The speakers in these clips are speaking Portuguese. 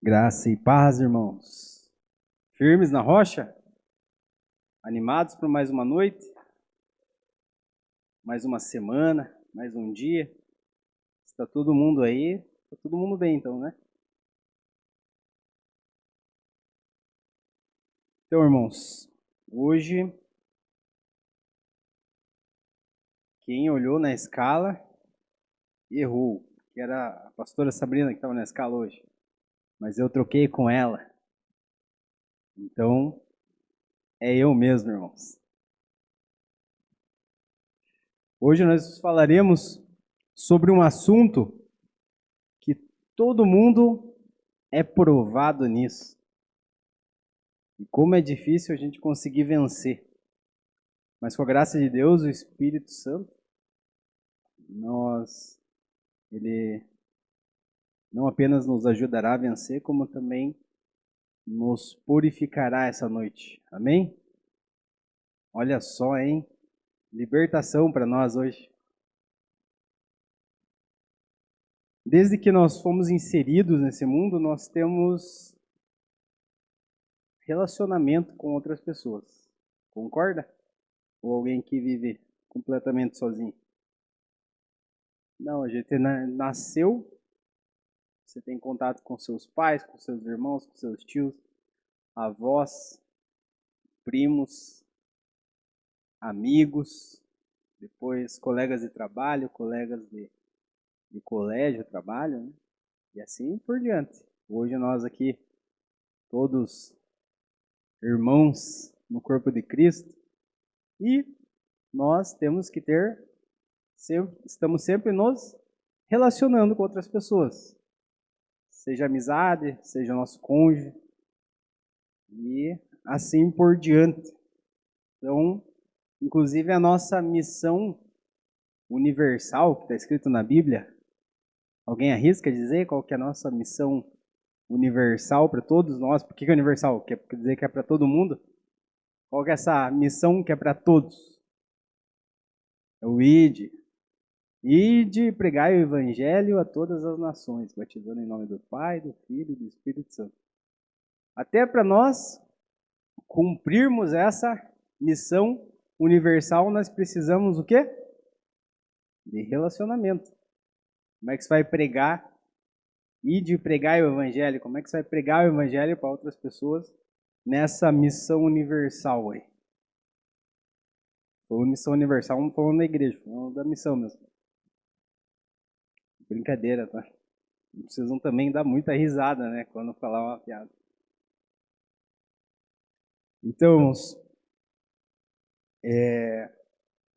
Graça e paz, irmãos. Firmes na rocha? Animados por mais uma noite? Mais uma semana? Mais um dia? Está todo mundo aí? Está todo mundo bem então, né? Então, irmãos, hoje, quem olhou na escala, errou. Que era a pastora Sabrina que estava na escala hoje. Mas eu troquei com ela. Então, é eu mesmo, irmãos. Hoje nós falaremos sobre um assunto que todo mundo é provado nisso. E como é difícil a gente conseguir vencer. Mas com a graça de Deus, o Espírito Santo, ele não apenas nos ajudará a vencer, como também nos purificará essa noite. Amém? Olha só, hein? Libertação para nós hoje. Desde que nós fomos inseridos nesse mundo, nós temos relacionamento com outras pessoas. Concorda? Ou alguém que vive completamente sozinho? Não, a gente nasceu, você tem contato com seus pais, com seus irmãos, com seus tios, avós, primos, amigos, depois colegas de trabalho, colegas de colégio, trabalho, né? E assim por diante. Hoje nós aqui, todos irmãos no corpo de Cristo, e nós temos que estamos sempre nos relacionando com outras pessoas. Seja amizade, seja nosso cônjuge, e assim por diante. Então, inclusive a nossa missão universal, que está escrito na Bíblia, alguém arrisca dizer qual que é a nossa missão universal para todos nós? Por que é universal? Quer dizer que é para todo mundo? Qual que é essa missão que é para todos? É o ide. Ide e pregai o evangelho a todas as nações, batizando em nome do Pai, do Filho e do Espírito Santo. Até para nós cumprirmos essa missão universal, nós precisamos o quê? De relacionamento. Como é que você vai pregar? Ide pregar o evangelho. Como é que você vai pregar o evangelho para outras pessoas nessa missão universal aí? Falando missão universal, não falando da igreja, falando da missão mesmo. Brincadeira, tá? Não precisam também dar muita risada, né, quando falar uma piada. Então,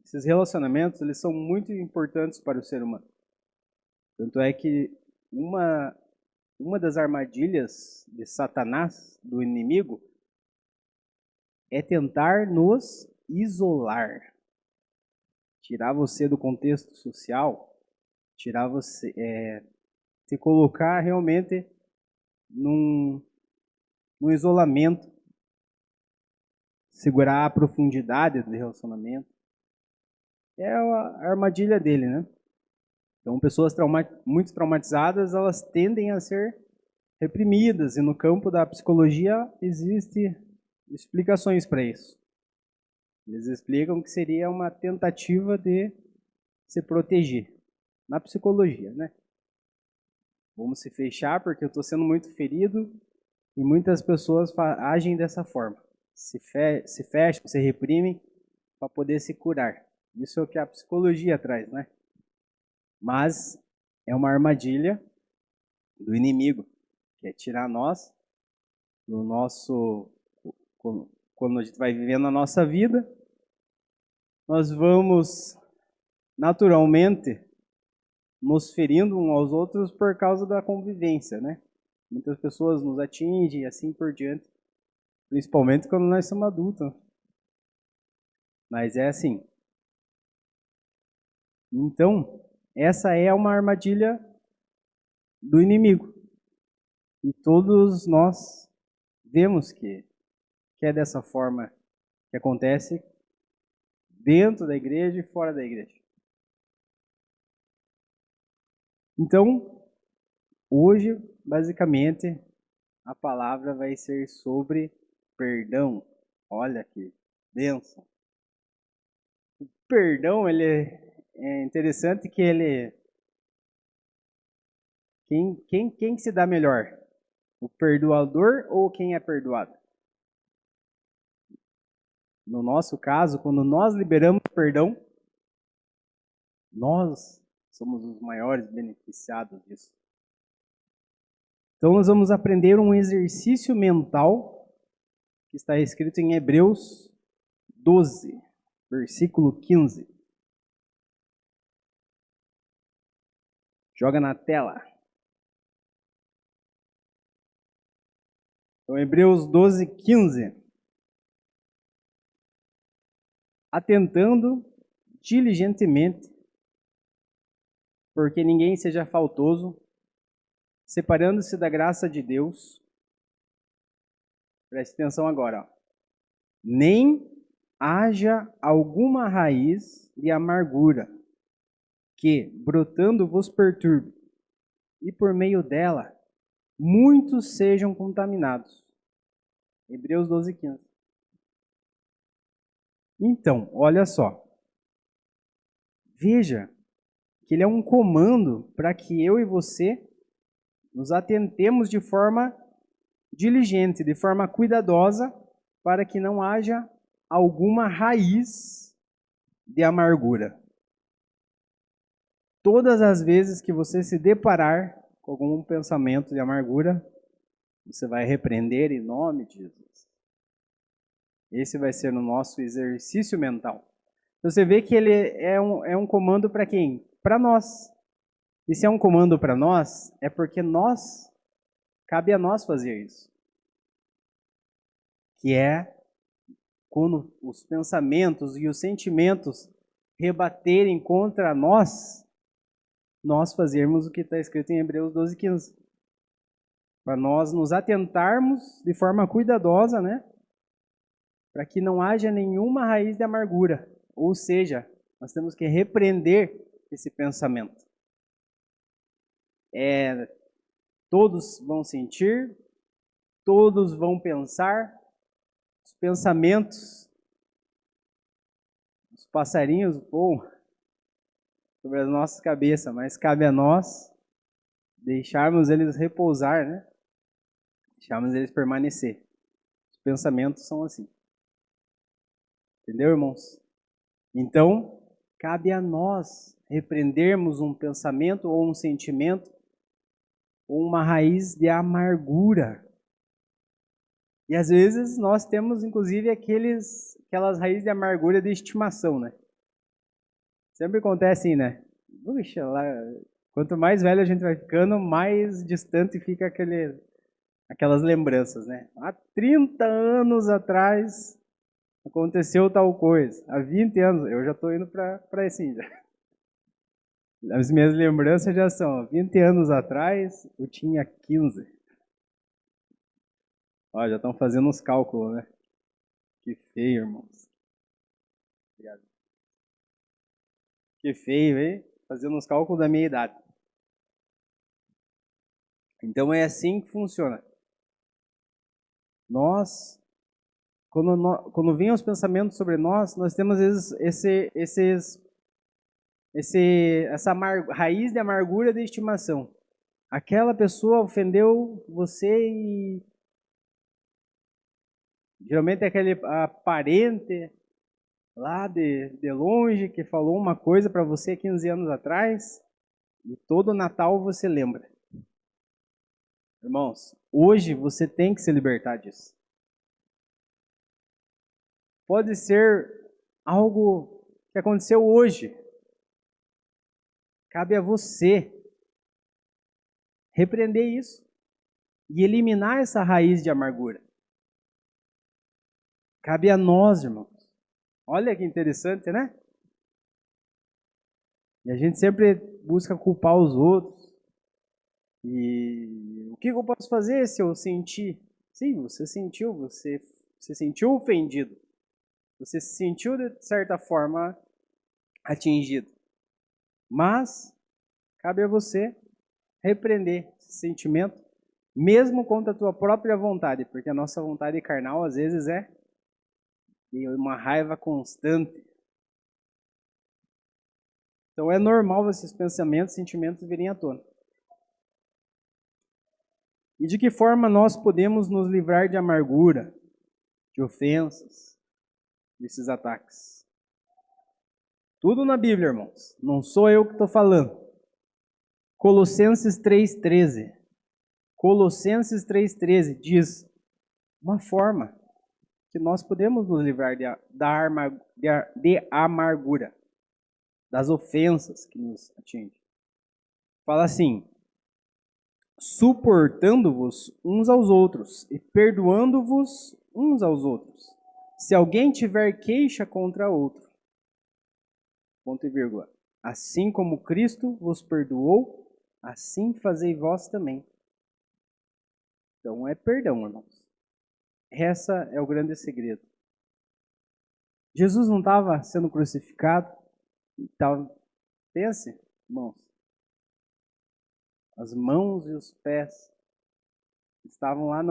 esses relacionamentos, eles são muito importantes para o ser humano. Tanto é que uma das armadilhas de Satanás, do inimigo, é tentar nos isolar. Tirar você do contexto social, tirar você, se colocar realmente num isolamento, segurar a profundidade do relacionamento. É a armadilha dele, né? Então, pessoas muito traumatizadas, elas tendem a ser reprimidas, e no campo da psicologia existem explicações para isso. Eles explicam que seria uma tentativa de se proteger, na psicologia, né? Vamos se fechar porque eu estou sendo muito ferido e muitas pessoas agem dessa forma. Se fecham, se reprimem para poder se curar. Isso é o que a psicologia traz, né? Mas é uma armadilha do inimigo, que é tirar nós do nosso... Quando a gente vai vivendo a nossa vida, nós vamos naturalmente nos ferindo uns aos outros por causa da convivência, né? Muitas pessoas nos atingem e assim por diante, principalmente quando nós somos adultos. Mas é assim. Então, essa é uma armadilha do inimigo. E todos nós vemos que é dessa forma que acontece dentro da igreja e fora da igreja. Então, hoje, basicamente, a palavra vai ser sobre perdão. Olha que bênção. O perdão, é interessante que ele... Quem se dá melhor? O perdoador ou quem é perdoado? No nosso caso, quando nós liberamos perdão, nós somos os maiores beneficiados disso. Então nós vamos aprender um exercício mental que está escrito em Hebreus 12, versículo 15. Joga na tela. Então, Hebreus 12, 15. Atentando diligentemente, porque ninguém seja faltoso, separando-se da graça de Deus. Preste atenção agora. Ó. Nem haja alguma raiz de amargura que, brotando, vos perturbe, e por meio dela, muitos sejam contaminados. Hebreus 12, 15. Então, olha só. Veja que ele é um comando para que eu e você nos atentemos de forma diligente, de forma cuidadosa, para que não haja alguma raiz de amargura. Todas as vezes que você se deparar com algum pensamento de amargura, você vai repreender em nome de Jesus. Esse vai ser o nosso exercício mental. Você vê que ele é um comando para quem? Para nós. E se é um comando para nós, é porque cabe a nós fazer isso. Que é quando os pensamentos e os sentimentos rebaterem contra nós fazermos o que está escrito em Hebreus 12, 15. Para nós nos atentarmos de forma cuidadosa, né? Para que não haja nenhuma raiz de amargura. Ou seja, nós temos que repreender esse pensamento. Todos vão sentir, todos vão pensar, os pensamentos, os passarinhos voam sobre as nossas cabeças, mas cabe a nós deixarmos eles repousar, né? Deixarmos eles permanecer. Os pensamentos são assim. Entendeu, irmãos? Então, cabe a nós repreendermos um pensamento ou um sentimento ou uma raiz de amargura. E às vezes nós temos, inclusive, aquelas raízes de amargura de estimação, né? Sempre acontece assim, né? Puxa, lá, quanto mais velho a gente vai ficando, mais distante fica aquelas lembranças, né? Há 30 anos atrás aconteceu tal coisa. Há 20 anos, eu já estou indo para assim já. As minhas lembranças já são, 20 anos atrás eu tinha 15. Ó, já estão fazendo uns cálculos, né? Que feio, irmãos. Obrigado. Que feio, hein? Fazendo uns cálculos da minha idade. Então é assim que funciona. Quando vêm os pensamentos sobre nós temos às vezes essa raiz de amargura de estimação. Aquela pessoa ofendeu você e geralmente é aquele parente lá de longe que falou uma coisa para você 15 anos atrás e todo Natal você lembra. Irmãos, hoje você tem que se libertar disso. Pode ser algo que aconteceu hoje. Cabe a você repreender isso e eliminar essa raiz de amargura. Cabe a nós, irmãos. Olha que interessante, né? E a gente sempre busca culpar os outros. E o que eu posso fazer se eu sentir? Sim, você sentiu, você se sentiu ofendido. Você se sentiu, de certa forma, atingido. Mas cabe a você repreender esse sentimento mesmo contra a tua própria vontade, porque a nossa vontade carnal às vezes é uma raiva constante. Então é normal esses pensamentos, sentimentos virem à tona. E de que forma nós podemos nos livrar de amargura, de ofensas, desses ataques? Tudo na Bíblia, irmãos. Não sou eu que estou falando. Colossenses 3,13. Colossenses 3,13 diz uma forma que nós podemos nos livrar de amargura, das ofensas que nos atingem. Fala assim: suportando-vos uns aos outros e perdoando-vos uns aos outros, se alguém tiver queixa contra outro. Ponto e vírgula. Assim como Cristo vos perdoou, assim fazei vós também. Então é perdão, irmãos. Essa é o grande segredo. Jesus não estava sendo crucificado. Pense, irmãos. As mãos e os pés estavam lá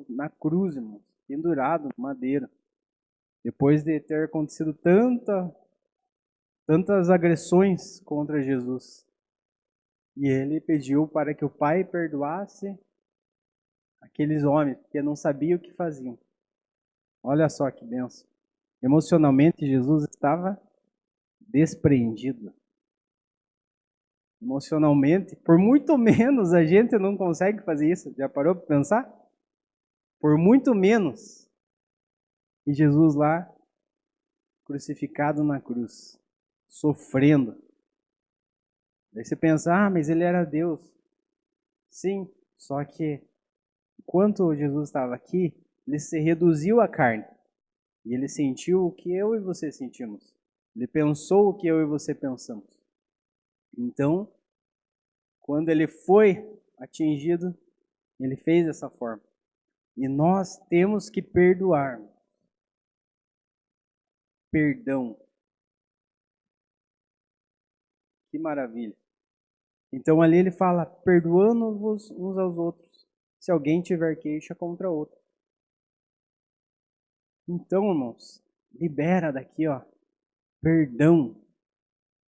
na cruz, irmãos, pendurado no madeira. Depois de ter acontecido tantas agressões contra Jesus. E ele pediu para que o Pai perdoasse aqueles homens, porque não sabiam o que faziam. Olha só que benção. Emocionalmente, Jesus estava despreendido. Emocionalmente, por muito menos a gente não consegue fazer isso. Já parou para pensar? Por muito menos. E Jesus lá, crucificado na cruz, sofrendo. Daí você pensa, mas ele era Deus. Sim, só que enquanto Jesus estava aqui, ele se reduziu à carne. E ele sentiu o que eu e você sentimos. Ele pensou o que eu e você pensamos. Então, quando ele foi atingido, ele fez dessa forma. E nós temos que perdoar. Perdão. Que maravilha. Então ali ele fala, perdoando-vos uns aos outros, se alguém tiver queixa contra outro. Então, irmãos, libera daqui, perdão.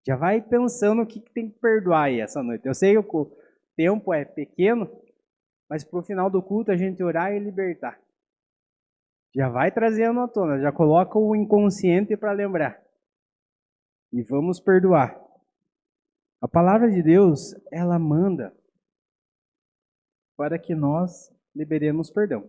Já vai pensando o que tem que perdoar aí essa noite. Eu sei que o tempo é pequeno, mas pro final do culto a gente orar e libertar. Já vai trazendo à tona, já coloca o inconsciente para lembrar. E vamos perdoar. A palavra de Deus, ela manda para que nós liberemos perdão.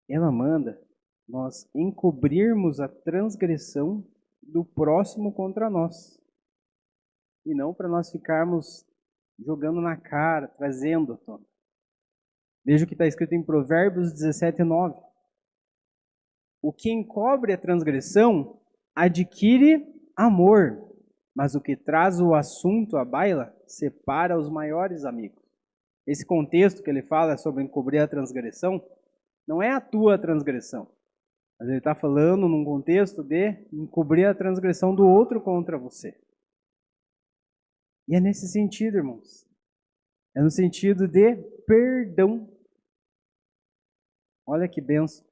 Ela manda nós encobrirmos a transgressão do próximo contra nós. E não para nós ficarmos jogando na cara, trazendo à tona. Veja o que está escrito em Provérbios 17:9. O que encobre a transgressão adquire amor, mas o que traz o assunto à baila separa os maiores amigos. Esse contexto que ele fala sobre encobrir a transgressão não é a tua transgressão, mas ele está falando num contexto de encobrir a transgressão do outro contra você. E é nesse sentido, irmãos. É no sentido de perdão. Olha que benção.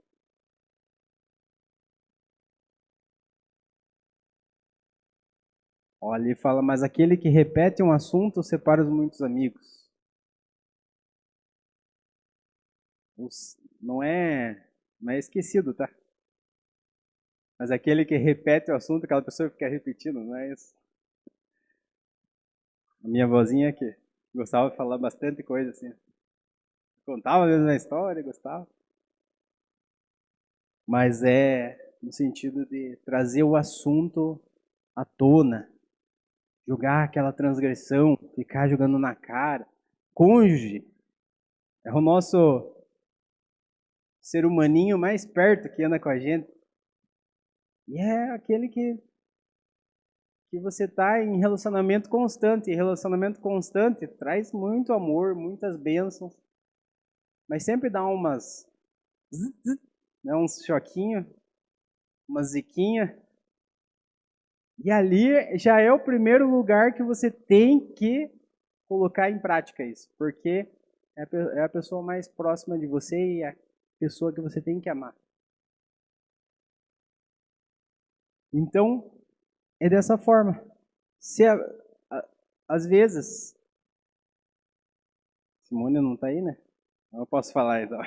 Olha, ele fala, mas aquele que repete um assunto separa os muitos amigos. Não é esquecido, tá? Mas aquele que repete o assunto, aquela pessoa fica repetindo, não é isso? A minha vozinha que gostava de falar bastante coisa assim. Contava a mesma história, gostava. Mas é no sentido de trazer o assunto à tona. Jogar aquela transgressão, ficar jogando na cara. Cônjuge é o nosso ser humaninho mais perto que anda com a gente. E é aquele que você está em relacionamento constante. E relacionamento constante traz muito amor, muitas bênçãos. Mas sempre dá umas... né, uns choquinhos, uma ziquinha. E ali já é o primeiro lugar que você tem que colocar em prática isso, porque é a pessoa mais próxima de você e a pessoa que você tem que amar. Então, é dessa forma. Se às vezes, Simone não está aí, né? Eu posso falar então.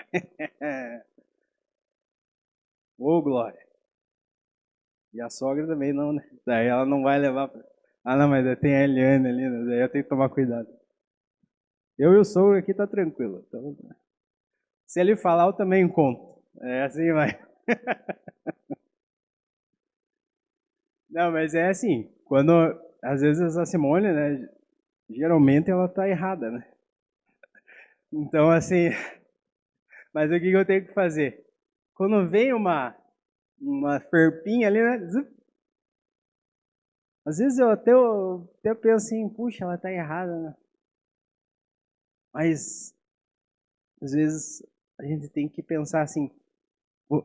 Ô, Glória. E a sogra também não, né? Daí ela não vai levar pra... Ah, não, mas tem a Eliane ali, né? Daí eu tenho que tomar cuidado. Eu e o sogro aqui tá tranquilo. Então, se ele falar, eu também conto. É assim, vai. Não, mas é assim, quando às vezes a Simone, né, geralmente ela tá errada, né? Então, assim, mas o que eu tenho que fazer? Quando vem uma ferpinha ali, né? Às vezes eu até penso assim, puxa, ela tá errada, né? Mas às vezes a gente tem que pensar assim,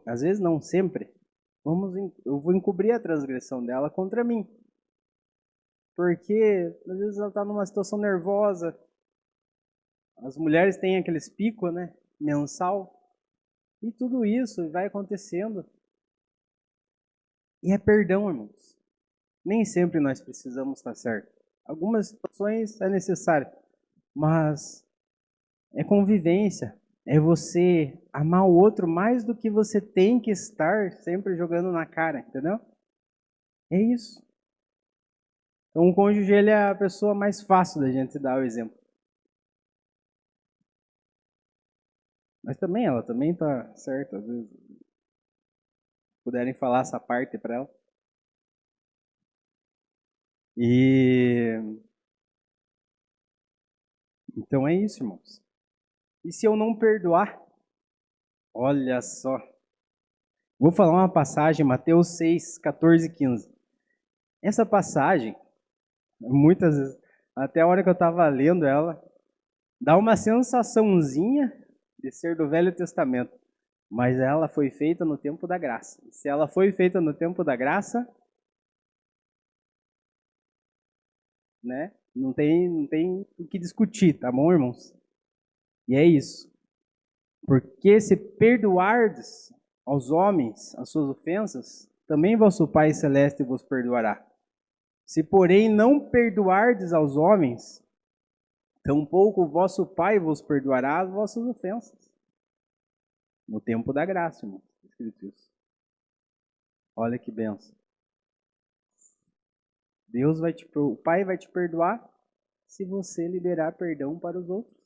às vezes não sempre, eu vou encobrir a transgressão dela contra mim. Porque às vezes ela está numa situação nervosa. As mulheres têm aqueles picos, né? Mensal. E tudo isso vai acontecendo. E é perdão, irmãos. Nem sempre nós precisamos estar certo. Algumas situações é necessário. Mas é convivência. É você amar o outro mais do que você tem que estar sempre jogando na cara, entendeu? É isso. Então o cônjuge ele é a pessoa mais fácil da gente dar o exemplo. Mas também ela também tá certa, às vezes. Puderem falar essa parte para ela. E então é isso, irmãos. E se eu não perdoar? Olha só. Vou falar uma passagem, Mateus 6, 14 e 15. Essa passagem, muitas vezes, até a hora que eu estava lendo ela, dá uma sensaçãozinha de ser do Velho Testamento. Mas ela foi feita no tempo da graça. Se ela foi feita no tempo da graça, né? Não tem o que discutir, tá bom, irmãos? E é isso. Porque se perdoardes aos homens as suas ofensas, também vosso Pai Celeste vos perdoará. Se, porém, não perdoardes aos homens, tampouco o vosso Pai vos perdoará as vossas ofensas. No tempo da graça, irmão. Escrito isso. Olha que benção. O Pai vai te perdoar se você liberar perdão para os outros.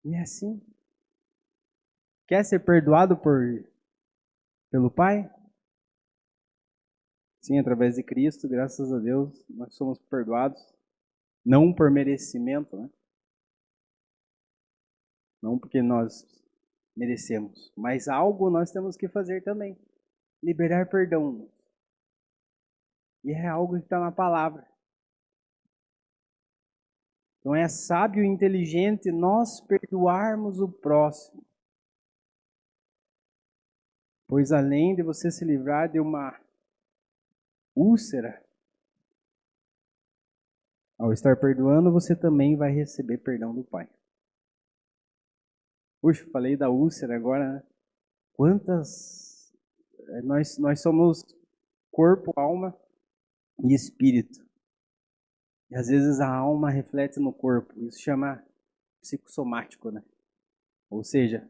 E é assim. Quer ser perdoado pelo Pai? Sim, através de Cristo, graças a Deus, nós somos perdoados. Não por merecimento, né? Não porque nós merecemos, mas algo nós temos que fazer também. Liberar perdão. E é algo que está na palavra. Então é sábio e inteligente nós perdoarmos o próximo. Pois além de você se livrar de uma úlcera, ao estar perdoando, você também vai receber perdão do Pai. Puxa, falei da úlcera agora, né? Quantas... Nós somos corpo, alma e espírito. E às vezes a alma reflete no corpo. Isso chama psicossomático, né? Ou seja,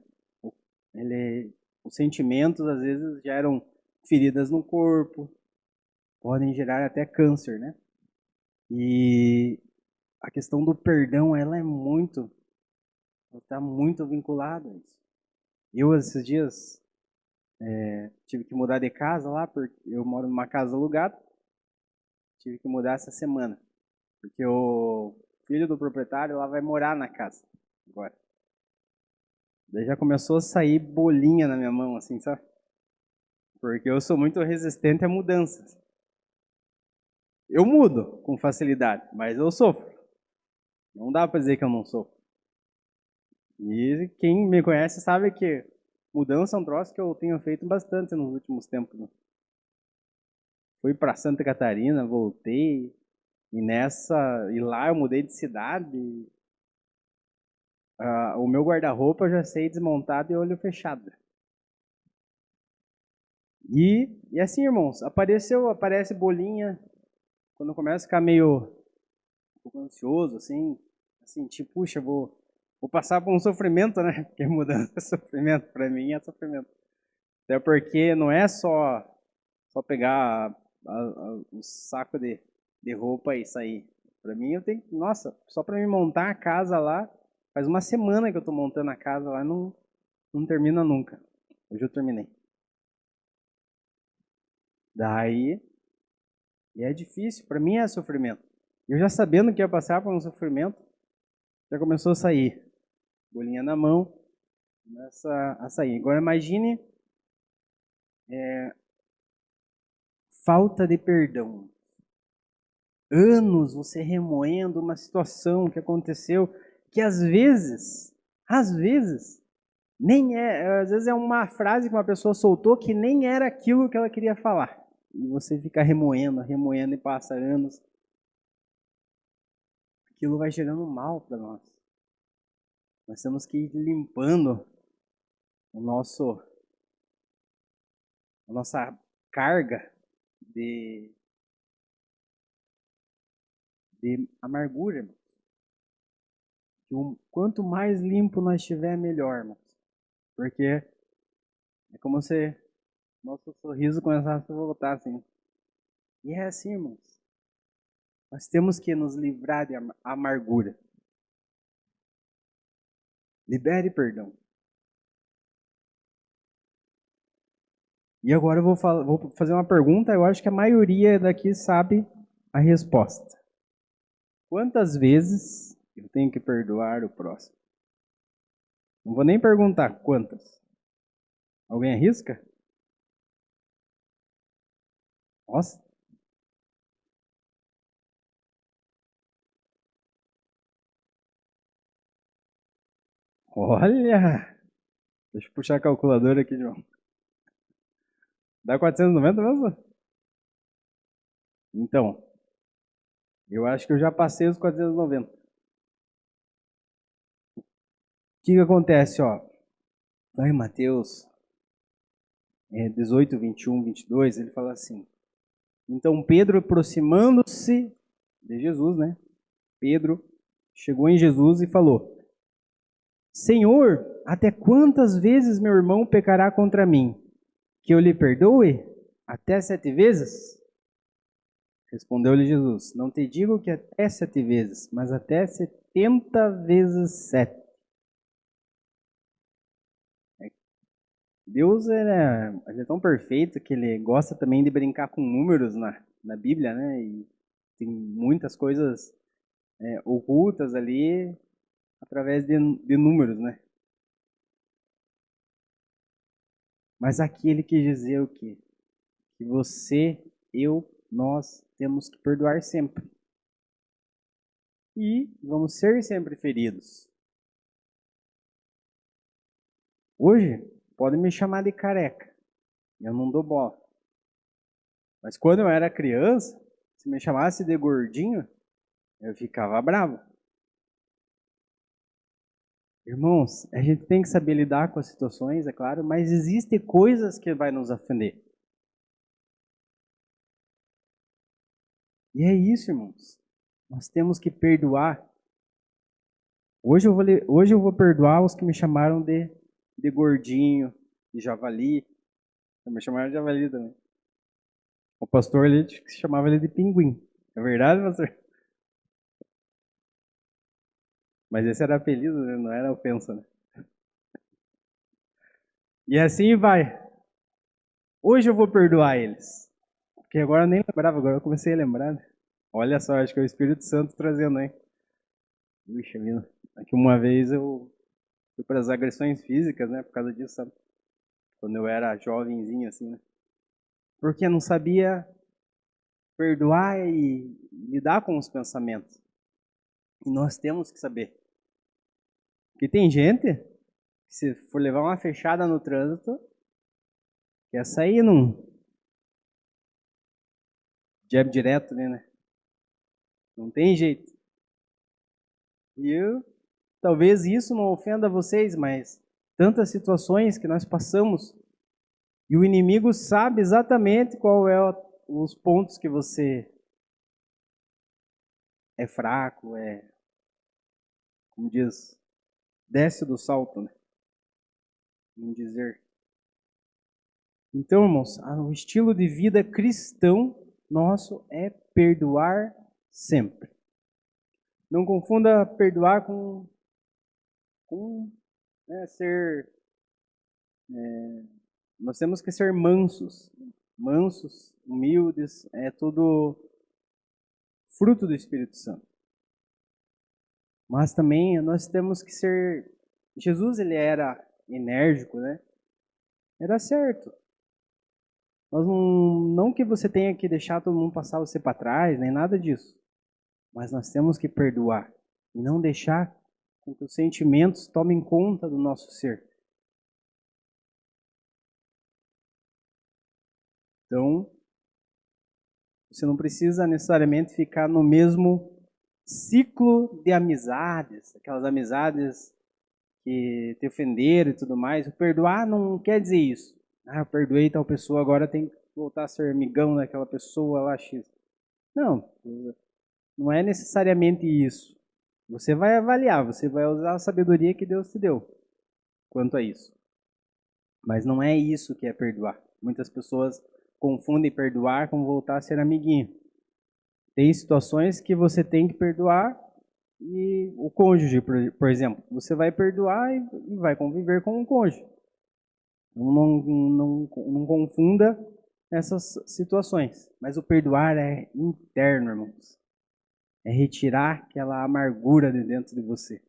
os sentimentos às vezes geram feridas no corpo, podem gerar até câncer, né? E a questão do perdão, ela está muito vinculada a isso. Eu, esses dias, tive que mudar de casa lá, porque eu moro numa casa alugada, tive que mudar essa semana, porque o filho do proprietário lá vai morar na casa agora. Daí já começou a sair bolinha na minha mão, assim, sabe? Porque eu sou muito resistente a mudanças. Eu mudo com facilidade, mas eu sofro. Não dá para dizer que eu não sofro. E quem me conhece sabe que mudança é um troço que eu tenho feito bastante nos últimos tempos. Né? Fui para Santa Catarina, voltei. E lá eu mudei de cidade. O meu guarda-roupa eu já sei desmontado e olho fechado. E assim, irmãos, aparece bolinha. Quando eu começo a ficar meio um pouco ansioso, assim, tipo, puxa, vou passar por um sofrimento, né? Porque mudança é sofrimento, para mim é sofrimento. Até porque não é só pegar o saco de roupa e sair. Para mim eu tenho, nossa, só para me montar a casa lá, faz uma semana que eu tô montando a casa lá, não termina nunca. Hoje eu terminei. Daí, e é difícil, para mim é sofrimento. Eu já sabendo que ia passar por um sofrimento, já começou a sair. Bolinha na mão, começa a sair. Agora imagine falta de perdão. Anos você remoendo uma situação que aconteceu, que às vezes, nem é, às vezes é uma frase que uma pessoa soltou que nem era aquilo que ela queria falar. E você fica remoendo e passa anos. Aquilo vai gerando mal para nós. Nós temos que ir limpando o a nossa carga de, de amargura, irmãos. Quanto mais limpo nós estiver, melhor, irmãos. Porque é como se nosso sorriso começasse a voltar assim. E é assim, irmãos. Nós temos que nos livrar de amargura. Libere perdão. E agora eu vou fazer uma pergunta, eu acho que a maioria daqui sabe a resposta. Quantas vezes eu tenho que perdoar o próximo? Não vou nem perguntar quantas. Alguém arrisca? Nossa. Olha! Deixa eu puxar a calculadora aqui, João. Dá 490 mesmo? Então, eu acho que eu já passei os 490. O que acontece, ó? Lá em Mateus 18, 21, 22, ele fala assim: então Pedro, aproximando-se de Jesus, né? Pedro chegou em Jesus e falou: Senhor, até quantas vezes meu irmão pecará contra mim? Que eu lhe perdoe? Até 7 vezes? Respondeu-lhe Jesus: não te digo que até 7 vezes, mas até 70 vezes 7. Deus ele é tão perfeito que ele gosta também de brincar com números na Bíblia, né? E tem muitas coisas ocultas ali através de números, né? Mas aqui ele quis dizer o quê? Que você, eu, nós temos que perdoar sempre. E vamos ser sempre feridos. Hoje, podem me chamar de careca. Eu não dou bola. Mas quando eu era criança, se me chamasse de gordinho, eu ficava bravo. Irmãos, a gente tem que saber lidar com as situações, é claro, mas existem coisas que vai nos ofender. E é isso, irmãos. Nós temos que perdoar. Hoje eu vou perdoar os que me chamaram de gordinho, de javali. Me chamaram de javali também. O pastor ali chamava ele de pinguim. É verdade, pastor? Mas esse era apelido, né? Não era ofensa, né? E assim vai. Hoje eu vou perdoar eles. Porque agora eu nem lembrava, agora eu comecei a lembrar. Né? Olha só, acho que é o Espírito Santo trazendo, hein? Puxa vida. Aqui uma vez eu fui para as agressões físicas, né? Por causa disso, sabe? Quando eu era jovenzinho, assim, né? Porque eu não sabia perdoar e lidar com os pensamentos. E nós temos que saber. Porque tem gente que se for levar uma fechada no trânsito, quer sair num jab direto ali, né? Não tem jeito. E talvez isso não ofenda vocês, mas tantas situações que nós passamos e o inimigo sabe exatamente qual é os pontos que você é fraco, como diz, desce do salto, né? Vamos dizer. Então, irmãos, o estilo de vida cristão nosso é perdoar sempre. Não confunda perdoar com ser. Nós temos que ser mansos, humildes, é tudo fruto do Espírito Santo. Mas também nós temos que ser. Jesus, ele era enérgico, né? Era certo. Nós não que você tenha que deixar todo mundo passar você para trás, nem nada disso. Mas nós temos que perdoar e não deixar com que os sentimentos tomem conta do nosso ser. Então, você não precisa necessariamente ficar no mesmo ciclo de amizades, aquelas amizades que te ofenderam e tudo mais. O perdoar não quer dizer isso. Eu perdoei tal pessoa, agora tem que voltar a ser amigão daquela pessoa lá X. Não, não é necessariamente isso. Você vai avaliar, você vai usar a sabedoria que Deus te deu quanto a isso. Mas não é isso que é perdoar. Muitas pessoas confundem perdoar com voltar a ser amiguinho. Tem situações que você tem que perdoar e o cônjuge, por exemplo, você vai perdoar e vai conviver com o cônjuge. Não confunda essas situações. Mas o perdoar é interno, irmãos. É retirar aquela amargura de dentro de você.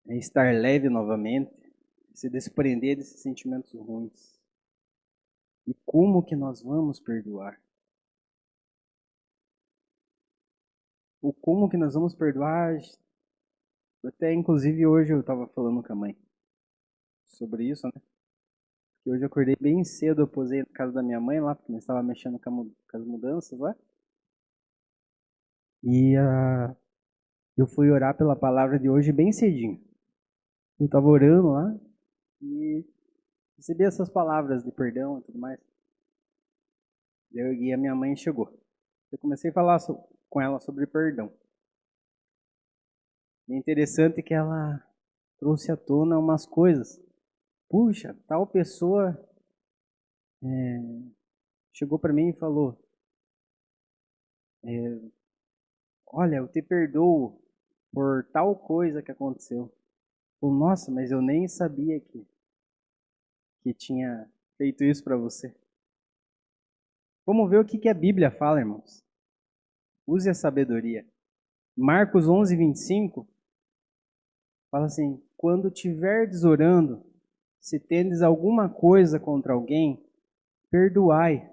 É estar leve novamente, se desprender desses sentimentos ruins. E como que nós vamos perdoar? O como que nós vamos perdoar? Até inclusive hoje eu estava falando com a mãe sobre isso, né? Que hoje eu acordei bem cedo, eu posei na casa da minha mãe lá, porque nós estava mexendo com as mudanças lá. E eu fui orar pela palavra de hoje bem cedinho. Eu estava orando lá e recebi essas palavras de perdão e tudo mais. E a minha mãe chegou. Eu comecei a falar com ela sobre perdão. E é interessante que ela trouxe à tona umas coisas. Puxa, tal pessoa chegou para mim e falou: olha, eu te perdoo por tal coisa que aconteceu. Falei, nossa, mas eu nem sabia que tinha feito isso para você. Vamos ver o que a Bíblia fala, irmãos. Use a sabedoria. Marcos 11:25 fala assim: quando tiverdes orando, se tendes alguma coisa contra alguém, perdoai,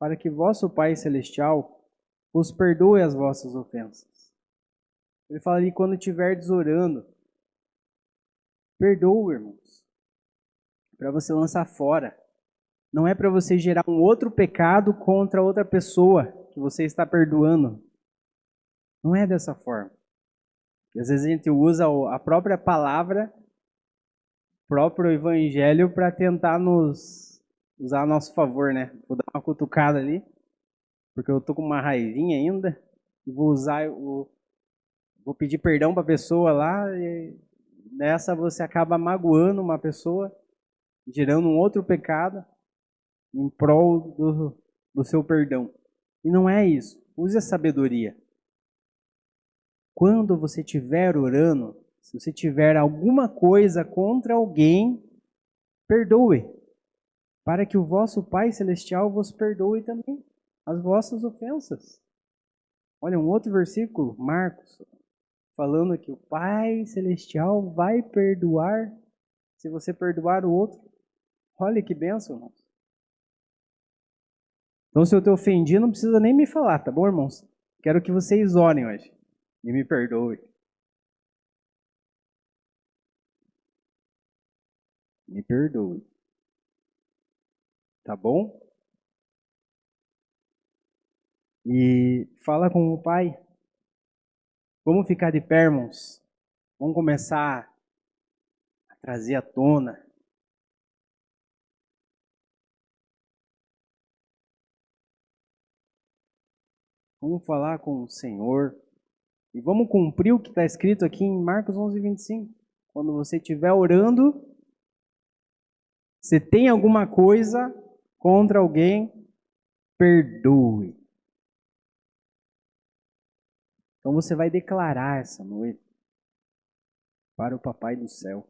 para que vosso Pai Celestial vos perdoe as vossas ofensas. Ele fala ali, quando estiverdes orando, perdoa, irmãos, para você lançar fora. Não é para você gerar um outro pecado contra outra pessoa que você está perdoando. Não é dessa forma. E às vezes a gente usa a própria palavra, o próprio evangelho para tentar nos usar a nosso favor, né? Vou dar uma cutucada ali, porque eu tô com uma raivinha ainda, e vou pedir perdão para a pessoa lá, e nessa você acaba magoando uma pessoa, gerando um outro pecado em prol do seu perdão. E não é isso. Use a sabedoria. Quando você estiver orando, se você tiver alguma coisa contra alguém, perdoe, para que o vosso Pai Celestial vos perdoe também as vossas ofensas. Olha, um outro versículo, Marcos, falando que o Pai Celestial vai perdoar se você perdoar o outro. Olha que bênção, irmãos. Então, se eu te ofendi, não precisa nem me falar, tá bom, irmãos? Quero que vocês orem hoje e me perdoem. Me perdoe. Tá bom? E fala com o Pai. Vamos ficar de pé, irmãos. Vamos começar a trazer à tona. Vamos falar com o Senhor. E vamos cumprir o que está escrito aqui em Marcos 11:25. Quando você estiver orando, se tem alguma coisa contra alguém, perdoe. Então você vai declarar essa noite para o Papai do Céu.